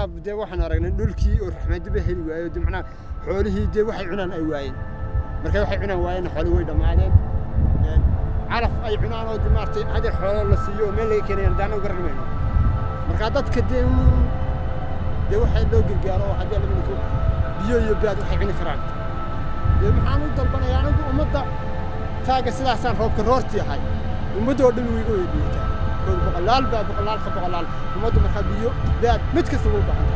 yaab dee waxaan aragnay dhulkii oo raxmadi ba heli waayo dee macnaa xoolihii dee waxay cunaan ay waayeen marka waxay cunaan waayeen xoolo way dhamaadeen calaf ay cunaan oo dee maartay hadii xoolo la siiyo meel laga keenay daan u garanayno marka dadka dee waxay loo gargaaro hadii la midko biyo iyo baad waxay cuni karaan dee maxaan u dalbanayaa anigu ummadda taaga sidaasaan roobka roorti yahay ummadda oo dhan way igu yeedhitaa boqolaal ummadda marka biyo baad mid kasta u baahan